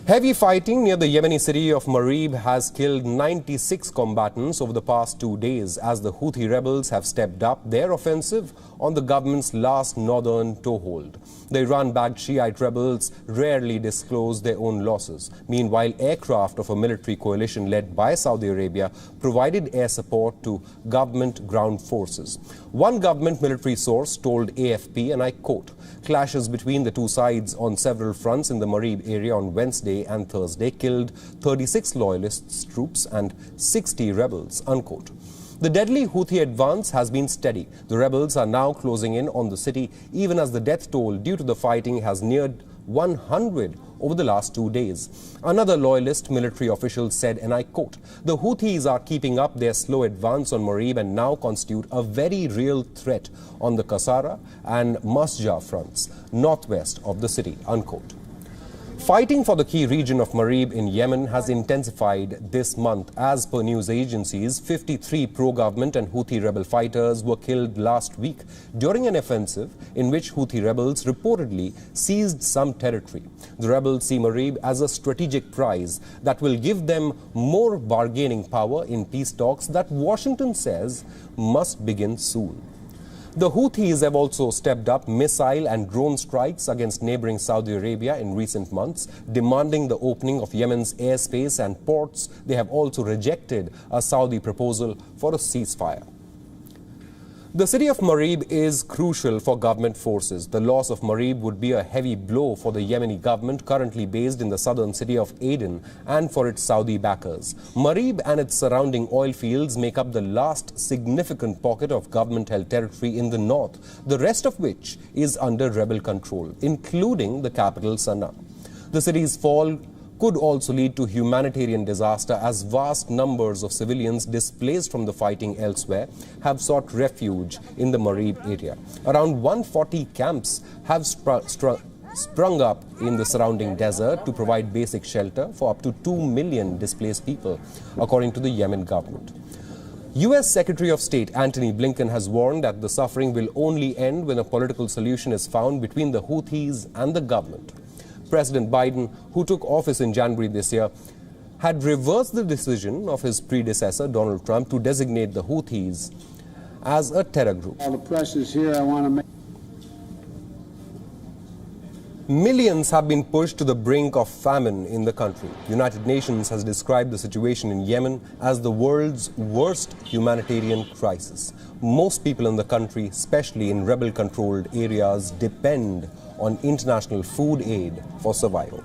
Heavy fighting near the Yemeni city of Marib has killed 96 combatants over the past 2 days as the Houthi rebels have stepped up their offensive on the government's last northern toehold. The Iran-backed Shiite rebels rarely disclose their own losses. Meanwhile, aircraft of a military coalition led by Saudi Arabia provided air support to government ground forces. One government military source told AFP, and I quote, "Clashes between the two sides on several fronts in the Marib area on Wednesday and Thursday killed 36 loyalists troops and 60 rebels," unquote. The deadly Houthi advance has been steady. The rebels are now closing in on the city, even as the death toll due to the fighting has neared 100 over the last 2 days. Another loyalist military official said, and I quote, "The Houthis are keeping up their slow advance on Marib and now constitute a very real threat on the Qasara and Masjah fronts, northwest of the city," unquote. Fighting for the key region of Marib in Yemen has intensified this month. As per news agencies, 53 pro-government and Houthi rebel fighters were killed last week during an offensive in which Houthi rebels reportedly seized some territory. The rebels see Marib as a strategic prize that will give them more bargaining power in peace talks that Washington says must begin soon. The Houthis have also stepped up missile and drone strikes against neighboring Saudi Arabia in recent months, demanding the opening of Yemen's airspace and ports. They have also rejected a Saudi proposal for a ceasefire. The city of Marib is crucial for government forces. The loss of Marib would be a heavy blow for the Yemeni government currently based in the southern city of Aden and for its Saudi backers. Marib and its surrounding oil fields make up the last significant pocket of government-held territory in the north, the rest of which is under rebel control, including the capital Sana'a. The city's fall could also lead to humanitarian disaster as vast numbers of civilians displaced from the fighting elsewhere have sought refuge in the Marib area. Around 140 camps have sprung up in the surrounding desert to provide basic shelter for up to 2 million displaced people, according to the Yemen government. U.S. Secretary of State Antony Blinken has warned that the suffering will only end when a political solution is found between the Houthis and the government. President Biden, who took office in January this year, had reversed the decision of his predecessor, Donald Trump, to designate the Houthis as a terror group. All the press is here. I want to make... Millions have been pushed to the brink of famine in the country. United Nations has described the situation in Yemen as the world's worst humanitarian crisis. Most people in the country, especially in rebel-controlled areas, depend on international food aid for survival.